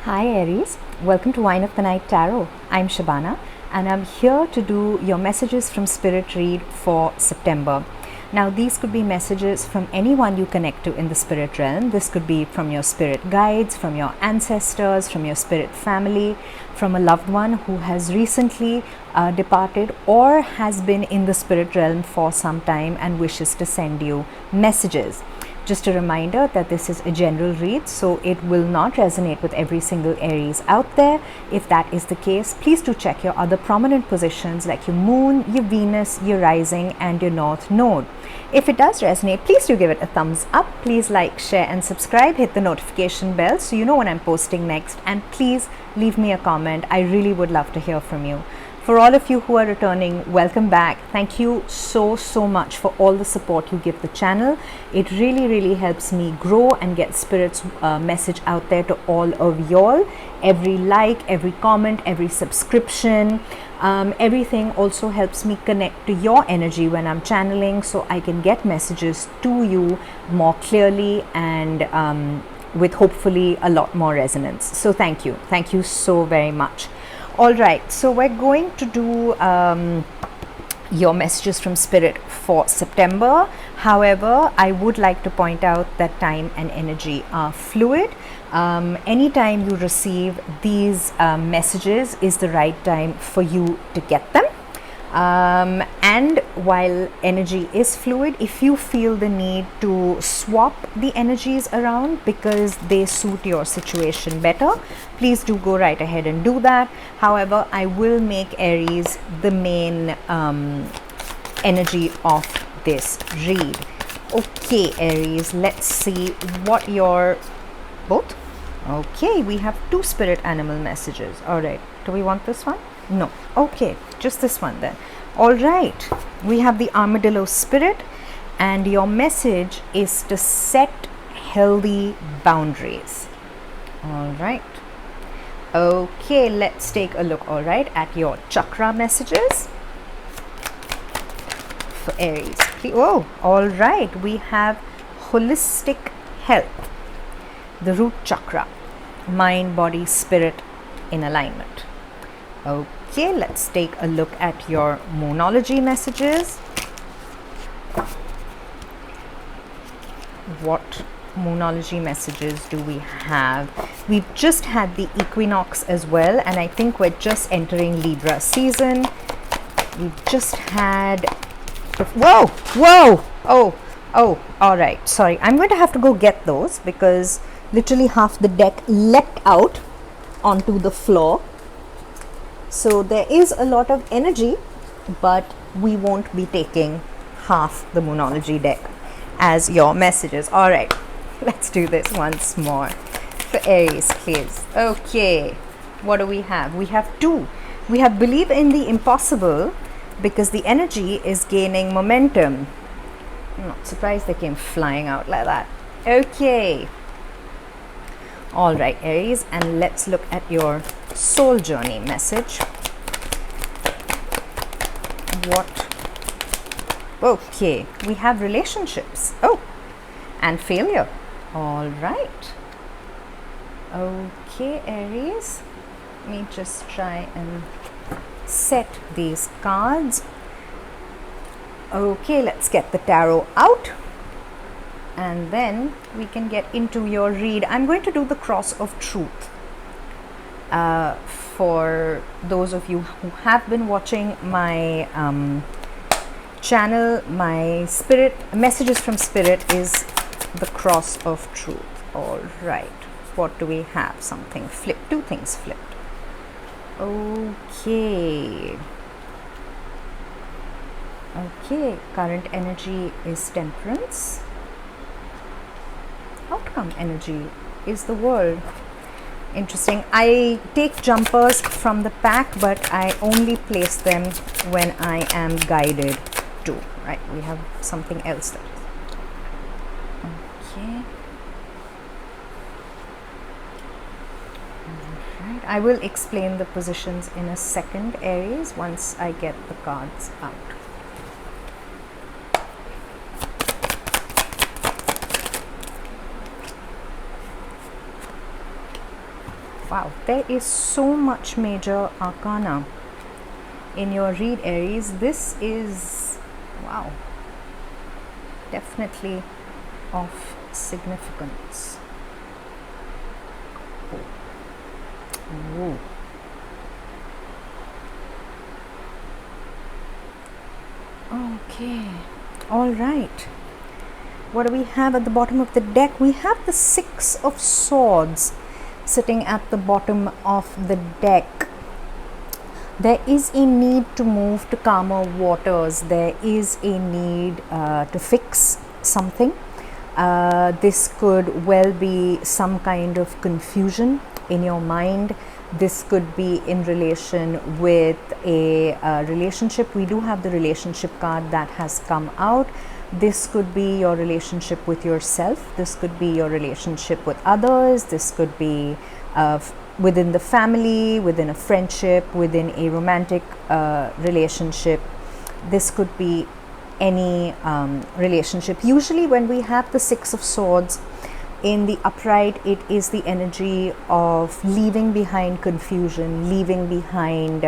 Hi Aries, welcome to Wine of the Night Tarot. I'm Shabana and I'm here to do your messages from Spirit read for September. Now these could be messages from anyone you connect to in the spirit realm. This could be from your spirit guides, from your ancestors, from your spirit family, from a loved one who has recently departed or has been in the spirit realm for some time and wishes to send you messages. Just a reminder that this is a general read, so it will not resonate with every single Aries out there. If that is the case, please do check your other prominent positions like your moon, your Venus, your rising and your north node. If it does resonate, please do give it a thumbs up. Please like, share and subscribe. Hit the notification bell so you know when I'm posting next, and please leave me a comment. I really would love to hear from you. For all of you who are returning, welcome back. Thank you so much for all the support you give the channel. It really helps me grow and get Spirit's message out there to all of y'all. Every like, every comment, every subscription, everything also helps me connect to your energy when I'm channeling, so I can get messages to you more clearly and with hopefully a lot more resonance. So thank you so very much. All right, so we're going to do your messages from Spirit for September. However, I would like to point out that time and energy are fluid. Anytime you receive these messages is the right time for you to get them. And while energy is fluid, if you feel the need to swap the energies around because they suit your situation better, please do go right ahead and do that. However, I will make Aries the main energy of this read. Okay, Aries, let's see what your both. Okay, we have two spirit animal messages. All right, do we want this one? No. Okay, just this one then. All right, we have the Armadillo Spirit, and your message is to set healthy boundaries. All right. Okay, let's take a look, all right, at your chakra messages for Aries. Oh, all right, we have holistic health, the root chakra, mind, body, spirit in alignment. Okay, let's take a look at your moonology messages. What moonology messages do we have? We've just had the equinox as well, and I think we're just entering Libra season. We've just had whoa oh all right, sorry, I'm going to have to go get those because literally half the deck leapt out onto the floor. So there is a lot of energy, but we won't be taking half the moonology deck as your messages. All right, let's do this once more for Aries, please. Okay, what do we have? We have two. We have believe in the impossible because the energy is gaining momentum. I'm not surprised they came flying out like that. Okay. All right, Aries, and let's look at your soul journey message. What? Okay, we have relationships. Oh, and failure. All right. Okay, Aries, let me just try and set these cards. Okay, let's get the tarot out, and then we can get into your read. I'm going to do the cross of truth. For those of you who have been watching my channel, my spirit messages from Spirit is the cross of truth. All right, what do we have? Something flipped, two things flipped. Okay, current energy is Temperance. Outcome energy is the World. Interesting. I take jumpers from the pack, but I only place them when I am guided to. Right, we have something else there. Okay. All right. I will explain the positions in a second, Aries, once I get the cards out. Wow, there is so much major arcana in your read, Aries. This is, wow, definitely of significance. Ooh. Okay, all right. What do we have at the bottom of the deck? We have the Six of Swords sitting at the bottom of the deck. There is a need to move to calmer waters. There is a need to fix something. This could well be some kind of confusion in your mind. This could be in relation with a relationship. We do have the relationship card that has come out. This could be your relationship with yourself. This could be your relationship with others. This could be within the family, within a friendship, within a romantic relationship. This could be any relationship. Usually when we have the Six of Swords in the upright, it is the energy of leaving behind confusion, leaving behind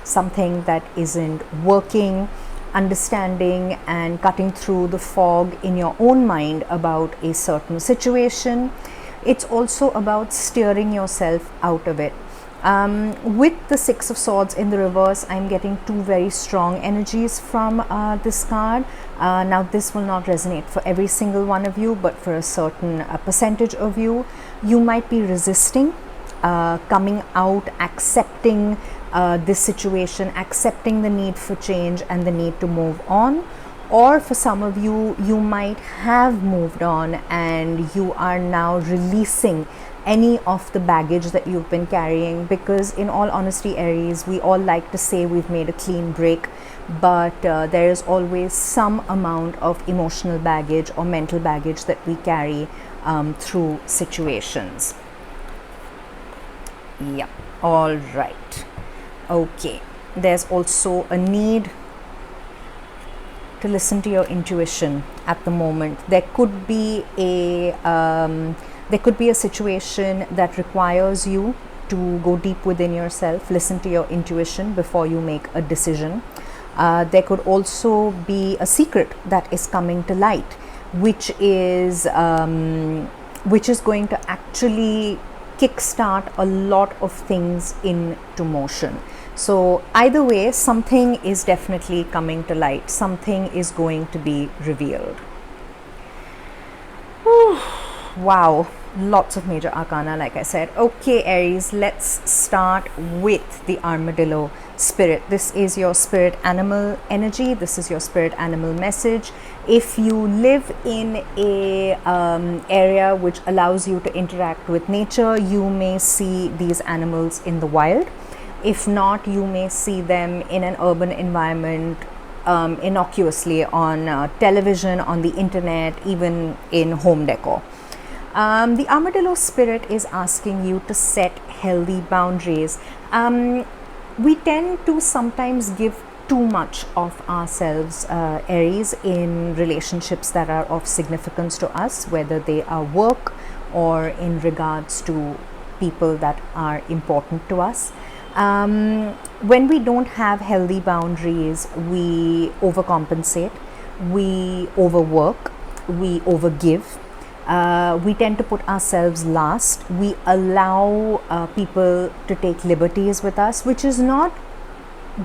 something that isn't working, understanding and cutting through the fog in your own mind about a certain situation. It's also about steering yourself out of it. With the Six of Swords in the reverse, I'm getting two very strong energies from this card. Now this will not resonate for every single one of you, but for a certain percentage of you. You might be resisting coming out, accepting this situation, accepting the need for change and the need to move on. Or for some of you, you might have moved on and you are now releasing any of the baggage that you've been carrying, because in all honesty, Aries, we all like to say we've made a clean break, but there is always some amount of emotional baggage or mental baggage that we carry through situations. Yeah, all right. Okay, there's also a need to listen to your intuition at the moment. There could be a situation that requires you to go deep within yourself, listen to your intuition before you make a decision. There could also be a secret that is coming to light, which is going to actually kickstart a lot of things into motion. So either way, something is definitely coming to light. Something is going to be revealed. Whew. Wow, lots of major arcana, like I said. Okay, Aries, let's start with the Armadillo Spirit. This is your spirit animal energy. This is your spirit animal message. If you live in a area which allows you to interact with nature, you may see these animals in the wild. If not, you may see them in an urban environment, innocuously on television, on the internet, even in home decor. The Armadillo Spirit is asking you to set healthy boundaries. We tend to sometimes give too much of ourselves, Aries, in relationships that are of significance to us, whether they are work or in regards to people that are important to us. When we don't have healthy boundaries, we overcompensate, we overwork, we overgive. We tend to put ourselves last. We allow people to take liberties with us, which is not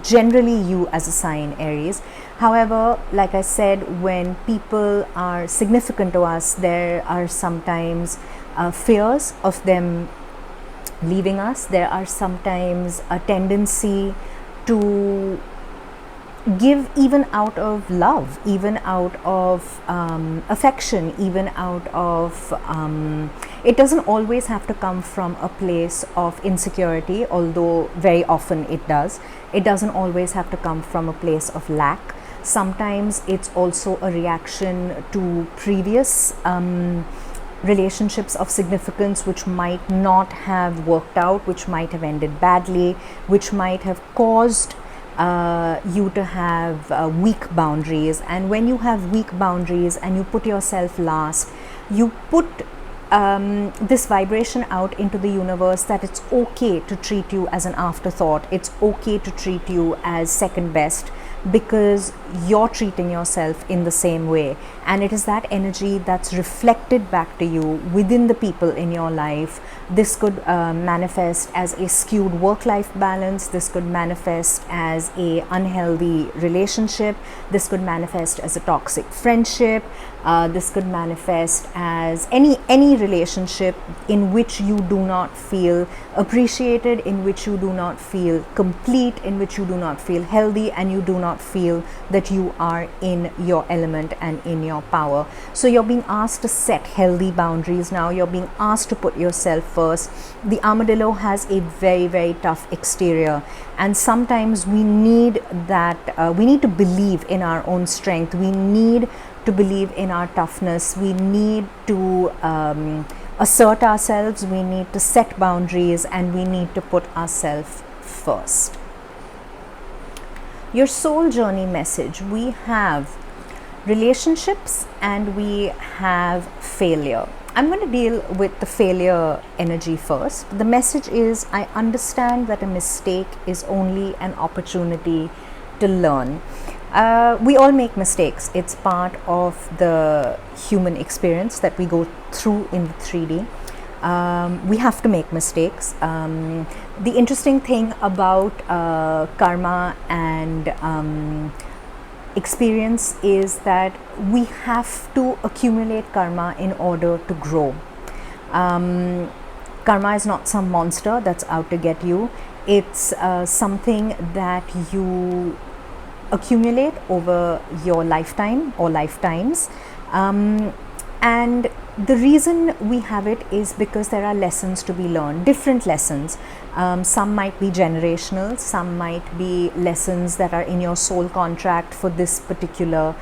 generally you as a sign, Aries. However, like I said, when people are significant to us, there are sometimes fears of them leaving us. There are sometimes a tendency to give even out of love, even out of affection, even out of it doesn't always have to come from a place of insecurity, although very often it does. It doesn't always have to come from a place of lack. Sometimes it's also a reaction to previous relationships of significance which might not have worked out, which might have ended badly, which might have caused you to have weak boundaries. And when you have weak boundaries and you put yourself last, you put this vibration out into the universe that it's okay to treat you as an afterthought, it's okay to treat you as second best, because you're treating yourself in the same way. And it is that energy that's reflected back to you within the people in your life. This could manifest as a skewed work-life balance. This could manifest as a unhealthy relationship. This could manifest as a toxic friendship. This could manifest as any relationship in which you do not feel appreciated, in which you do not feel complete, in which you do not feel healthy, and you do not feel that you are in your element and in your power. So you're being asked to set healthy boundaries now. You're being asked to put yourself first. The armadillo has a very, very tough exterior, and sometimes we need that, we need to believe in our own strength. We need to believe in our toughness. We need to assert ourselves. We need to set boundaries, and we need to put ourselves first. Your soul journey message: we have relationships and we have failure. I'm going to deal with the failure energy first. The message is, I understand that a mistake is only an opportunity to learn. We all make mistakes. It's part of the human experience that we go through in the 3D. We have to make mistakes. The interesting thing about karma and experience is that we have to accumulate karma in order to grow. Karma is not some monster that's out to get you. It's something that you accumulate over your lifetime or lifetimes. And the reason we have it is because there are lessons to be learned, different lessons. Some might be generational, some might be lessons that are in your soul contract for this particular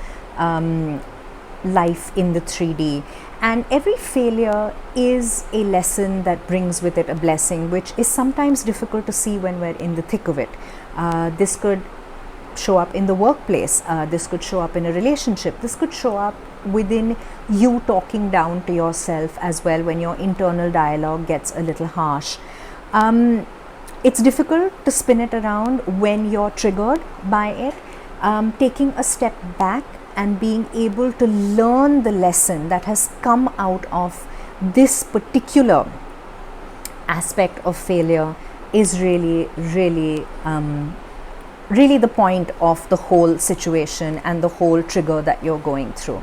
life in the 3D. And every failure is a lesson that brings with it a blessing, which is sometimes difficult to see when we're in the thick of it. This could show up in the workplace, this could show up in a relationship, this could show up within you talking down to yourself as well, when your internal dialogue gets a little harsh. It's difficult to spin it around when you're triggered by it. Taking a step back and being able to learn the lesson that has come out of this particular aspect of failure is really, really really the point of the whole situation and the whole trigger that you're going through.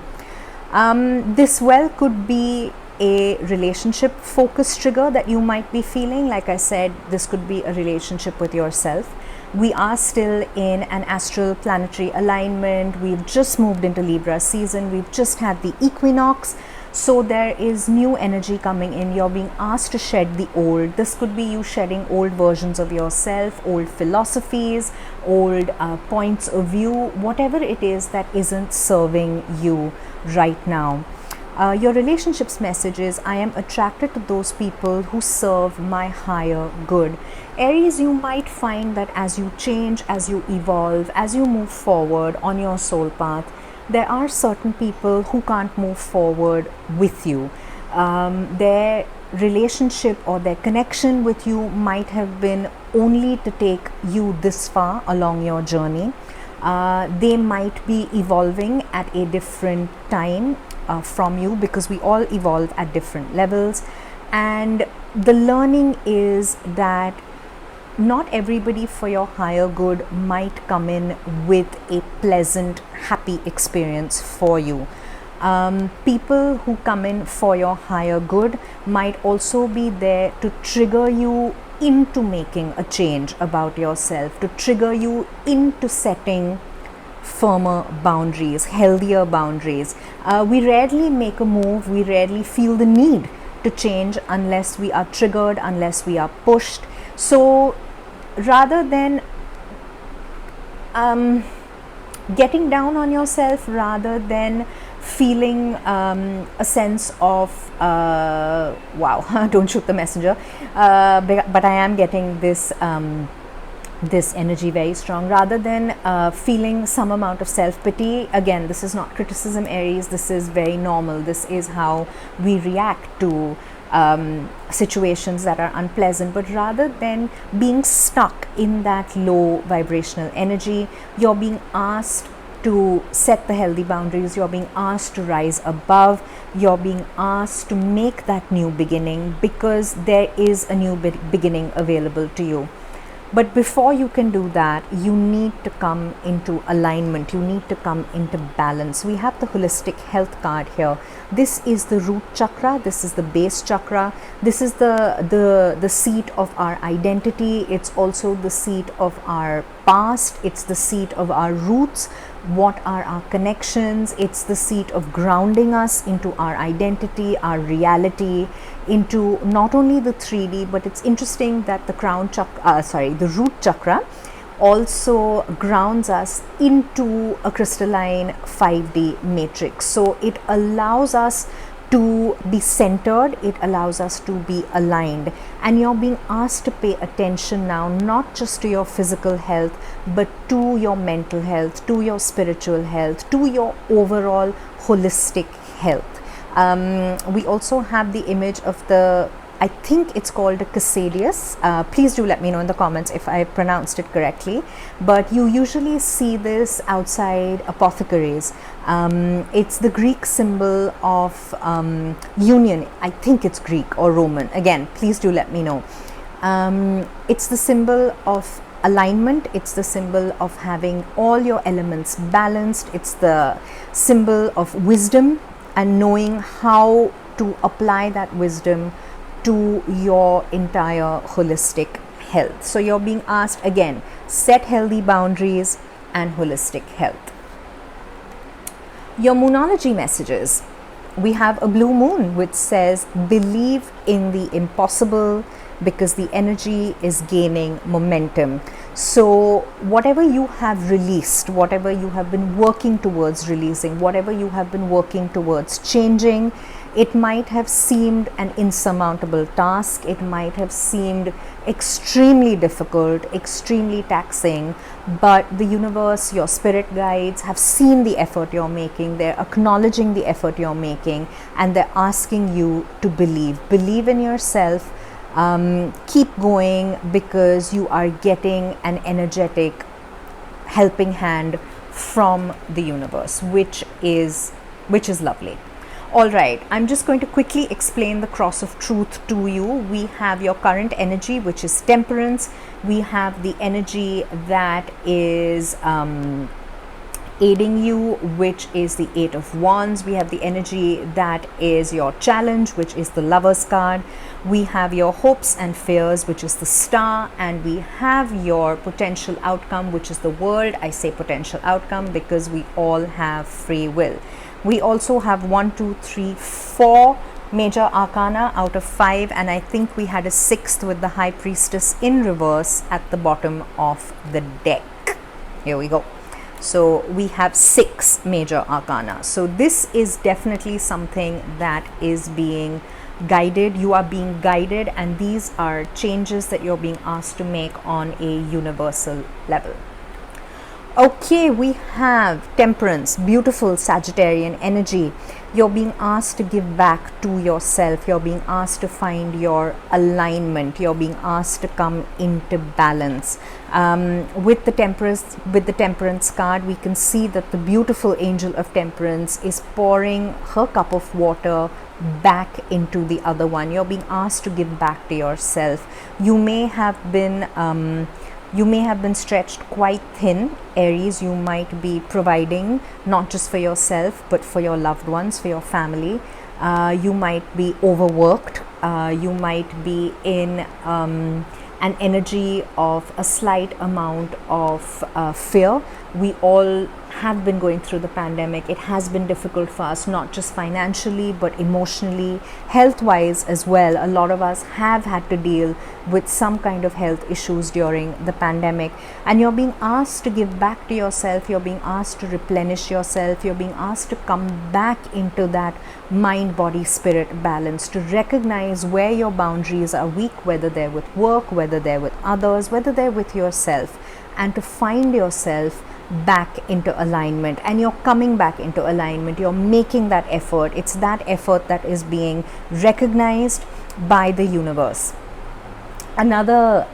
This well could be a relationship focused trigger that you might be feeling. Like I said, this could be a relationship with yourself. We are still in an astral planetary alignment. We've just moved into Libra season. We've just had the equinox. So there is new energy coming in. You're being asked to shed the old. This could be you shedding old versions of yourself, old philosophies, old points of view, whatever it is that isn't serving you right now. Your relationships message is, I am attracted to those people who serve my higher good. Aries, you might find that as you change, as you evolve, as you move forward on your soul path, there are certain people who can't move forward with you. Their relationship or their connection with you might have been only to take you this far along your journey. They might be evolving at a different time from you, because we all evolve at different levels. And the learning is that not everybody for your higher good might come in with a pleasant, happy experience for you. People who come in for your higher good might also be there to trigger you into making a change about yourself, to trigger you into setting firmer boundaries, healthier boundaries. We rarely make a move, we rarely feel the need to change unless we are triggered, unless we are pushed. So rather than getting down on yourself, rather than feeling a sense of wow, don't shoot the messenger, but I am getting this this energy very strong, rather than feeling some amount of self-pity. Again, this is not criticism, Aries. This is very normal. This is how we react to situations that are unpleasant. But rather than being stuck in that low vibrational energy, you're being asked to set the healthy boundaries. You're being asked to rise above. You're being asked to make that new beginning, because there is a new beginning available to you. But before you can do that, you need to come into alignment. You need to come into balance. We have the holistic health card here. This is the root chakra. This is the base chakra. This is the seat of our identity. It's also the seat of our past. It's the seat of our roots. What are our connections? It's the seat of grounding us into our identity, our reality, into not only the 3D, but it's interesting that the the root chakra also grounds us into a crystalline 5D matrix. So it allows us to be centered, it allows us to be aligned, and you're being asked to pay attention now, not just to your physical health, but to your mental health, to your spiritual health, to your overall holistic health. We also have the image of the, I think it's called a Cassadius. Please do let me know in the comments if I pronounced it correctly. But you usually see this outside apothecaries. It's the Greek symbol of union. I think it's Greek or Roman. Again, please do let me know. It's the symbol of alignment. It's the symbol of having all your elements balanced. It's the symbol of wisdom and knowing how to apply that wisdom to your entire holistic health. So you're being asked again, set healthy boundaries and holistic health. Your moonology messages. We have a blue moon which says believe in the impossible, because the energy is gaining momentum. So whatever you have released, whatever you have been working towards releasing, whatever you have been working towards changing, it might have seemed an insurmountable task. It might have seemed extremely difficult, extremely taxing, but the universe, your spirit guides have seen the effort you're making. They're acknowledging the effort you're making, and they're asking you to believe. Believe in yourself. Keep going, because you are getting an energetic helping hand from the universe, which is lovely. All right, I'm just going to quickly explain the cross of truth to you. We have your current energy, which is Temperance. We have the energy that is aiding you, which is the 8 of Wands. We have the energy that is your challenge, which is the Lover's card. We have your hopes and fears, which is the Star, and we have your potential outcome, which is the World. I say potential outcome because we all have free will. We also have 1, 2, 3, 4 major arcana out of 5, and I think we had a 6th with the High Priestess in reverse at the bottom of the deck. Here we go. So we have 6 major arcana. So this is definitely something that is being guided. You are being guided, and these are changes that you're being asked to make on a universal level. Okay, we have Temperance, beautiful Sagittarian energy. You're being asked to give back to yourself. You're being asked to find your alignment. You're being asked to come into balance. With the Temperance card, we can see that the beautiful angel of Temperance is pouring her cup of water back into the other one. You're being asked to give back to yourself. You may have been stretched quite thin, Aries. You might be providing not just for yourself, but for your loved ones, for your family. You might be overworked. You might be in an energy of a slight amount of fear. We all have been going through the pandemic. It has been difficult for us, not just financially, but emotionally, health-wise as well. A lot of us have had to deal with some kind of health issues during the pandemic, and you're being asked to give back to yourself, you're being asked to replenish yourself, you're being asked to come back into that mind, body, spirit balance, to recognize where your boundaries are weak, whether they're with work, whether they're with others, whether they're with yourself, and to find yourself back into alignment. And you're coming back into alignment, you're making that effort. It's that effort that is being recognized by the universe. Another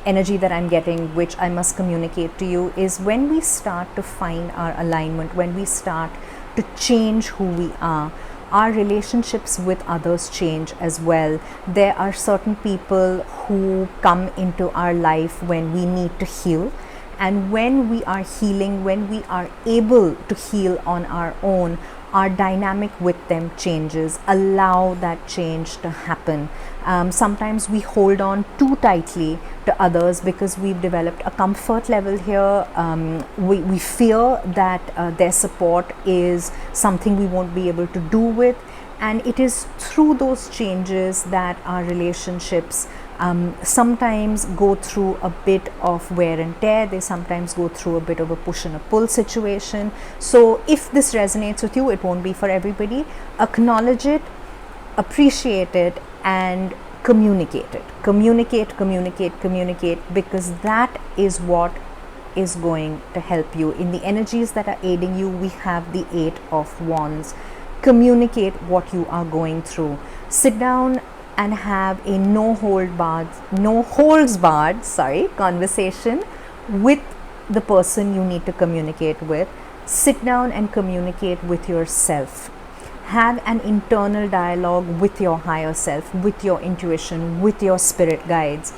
energy that I'm getting, which I must communicate to you, is when we start to find our alignment, when we start to change who we are, our relationships with others change as well. There are certain people who come into our life when we need to heal, and when we are healing, when we are able to heal on our own, our dynamic with them changes. Allow that change to happen. Sometimes we hold on too tightly to others because we've developed a comfort level here. We fear that their support is something we won't be able to do with, and it is through those changes that our relationships sometimes go through a bit of wear and tear. They sometimes go through a bit of a push and a pull situation. So if this resonates with you, it won't be for everybody. Acknowledge it, appreciate it, and communicate it. Communicate, because that is what is going to help you. In the energies that are aiding you, we have the 8 of Wands. Communicate what you are going through. Sit down and have a no holds barred conversation with the person you need to communicate with. Sit down and communicate with yourself. Have an internal dialogue with your higher self, with your intuition, with your spirit guides.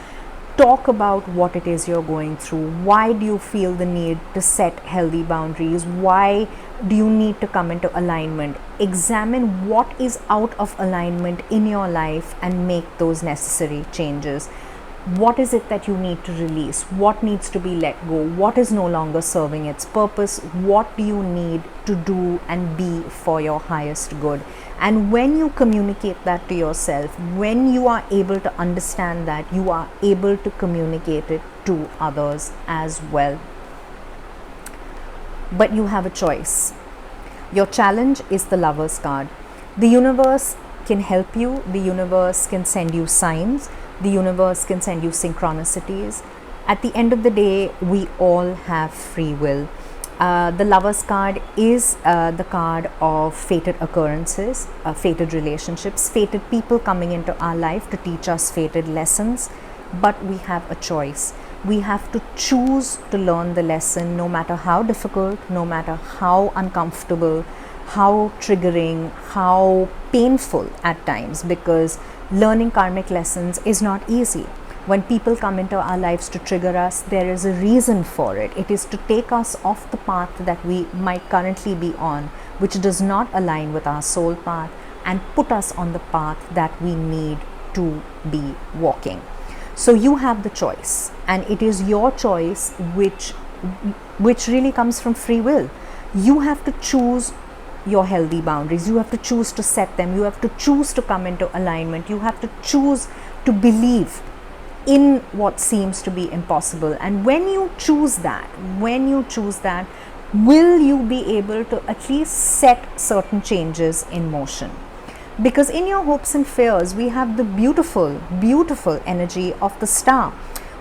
Talk about what it is you're going through. Why do you feel the need to set healthy boundaries? Why do you need to come into alignment? Examine what is out of alignment in your life and make those necessary changes. What is it that you need to release? What needs to be let go? What is no longer serving its purpose? What do you need to do and be for your highest good? And when you communicate that to yourself, when you are able to understand that, you are able to communicate it to others as well. But you have a choice. Your challenge is the Lover's card. The universe can help you. The universe can send you signs. The universe can send you synchronicities. At the end of the day, we all have free will. The Lover's card is the card of fated occurrences, fated relationships, fated people coming into our life to teach us fated lessons. But we have a choice. We have to choose to learn the lesson, no matter how difficult, no matter how uncomfortable, how triggering, how painful at times, because learning karmic lessons is not easy. When people come into our lives to trigger us, there is a reason for it. It is to take us off the path that we might currently be on, which does not align with our soul path, and put us on the path that we need to be walking. So you have the choice, and it is your choice which really comes from free will. You have to choose your healthy boundaries. You have to choose to set them. You have to choose to come into alignment. You have to choose to believe in what seems to be impossible. And when you choose that, will you be able to at least set certain changes in motion? Because in your hopes and fears, we have the beautiful, beautiful energy of the star.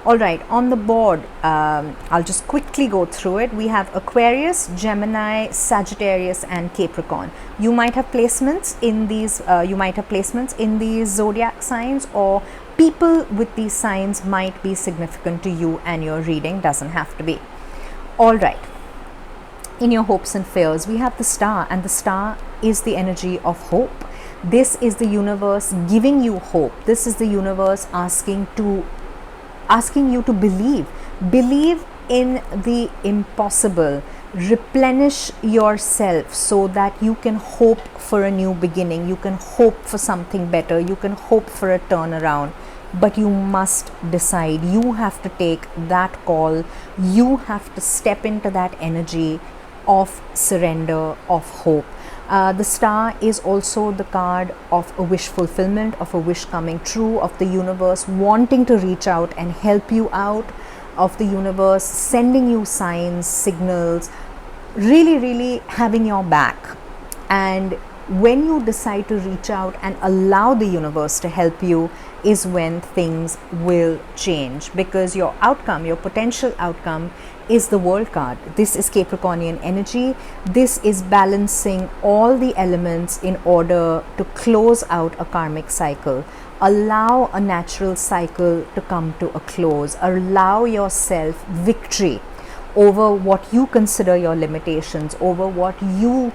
All right, on the board, I'll just quickly go through it. We have Aquarius, Gemini, Sagittarius, and Capricorn. You might have placements in these zodiac signs, or people with these signs might be significant to you and your reading. Doesn't have to be. All right. In your hopes and fears, we have the star, and the star is the energy of hope. This is the universe giving you hope. This is the universe asking you to believe in the impossible. replenish yourself so that you can hope for a new beginning, you can hope for something better, you can hope for a turnaround. But you must decide, you have to take that call, you have to step into that energy of surrender, of hope. The star is also the card of a wish fulfillment, of a wish coming true, of the universe wanting to reach out and help you out, of the universe sending you signs, signals, really having your back. And when you decide to reach out and allow the universe to help you is when things will change, because your outcome, your potential outcome, is the World card. This is Capricornian energy. This is balancing all the elements in order to close out a karmic cycle. Allow a natural cycle to come to a close. Allow yourself victory over what you consider your limitations, over what you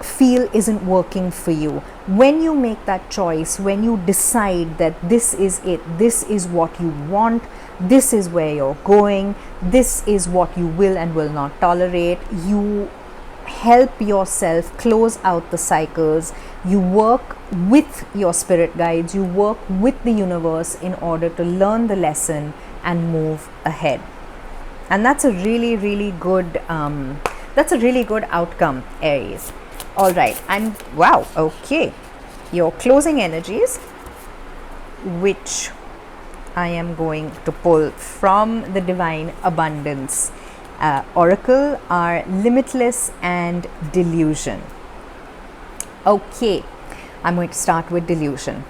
feel isn't working for you. When you make that choice, when you decide that this is it, this is what you want, this is where you're going, this is what you will and will not tolerate, you help yourself close out the cycles. You work with your spirit guides, you work with the universe in order to learn the lesson and move ahead. And that's a really good outcome, Aries. All right, and wow, okay, your closing energies, which I am going to pull from the Divine Abundance Oracle, are Limitless and Delusion. Okay, I'm going to start with delusion.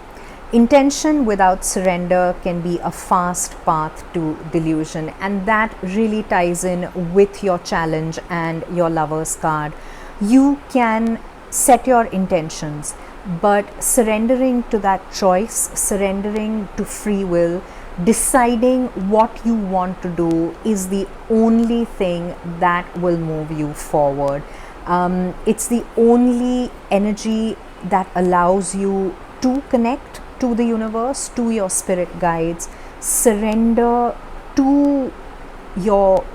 Intention without surrender can be a fast path to delusion, and that really ties in with your challenge and your Lover's card. You can set your intentions, but surrendering to that choice, surrendering to free will, deciding what you want to do is the only thing that will move you forward. It's the only energy that allows you to connect to the universe, to your spirit guides. Surrender to your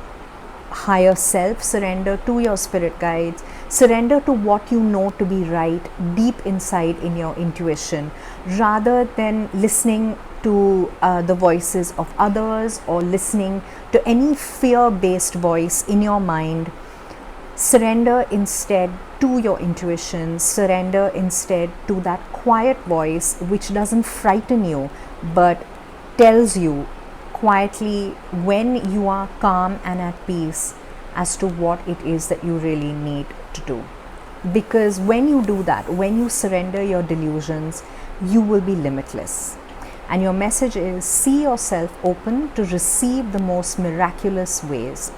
higher self, surrender to your spirit guides, surrender to what you know to be right deep inside in your intuition, rather than listening to the voices of others or listening to any fear-based voice in your mind. Surrender instead to your intuition, surrender instead to that quiet voice which doesn't frighten you but tells you quietly when you are calm and at peace as to what it is that you really need to do. Because when you do that, when you surrender your delusions, you will be limitless. And your message is, see yourself open to receive the most miraculous ways.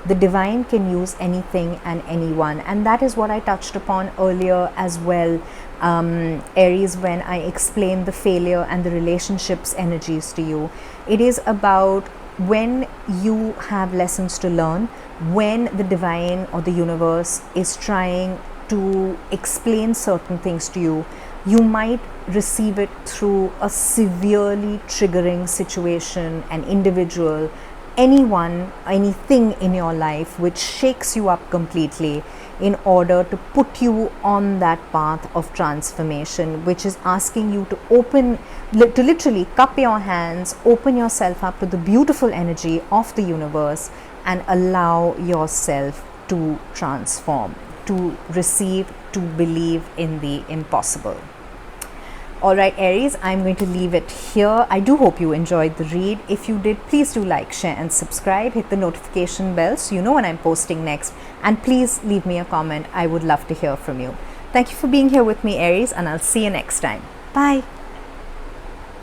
The divine can use anything and anyone, and that is what I touched upon earlier as well, Aries, when I explained the failure and the relationships energies to you. It is about when you have lessons to learn, when the divine or the universe is trying to explain certain things to you, you might receive it through a severely triggering situation, an individual, anyone, anything in your life which shakes you up completely, in order to put you on that path of transformation, which is asking you to to literally cup your hands, open yourself up to the beautiful energy of the universe and allow yourself to transform, to receive, to believe in the impossible. All right, Aries, I'm going to leave it here. I do hope you enjoyed the read. If you did, please do like, share and subscribe. Hit the notification bell so you know when I'm posting next. And please leave me a comment. I would love to hear from you. Thank you for being here with me, Aries, and I'll see you next time. Bye.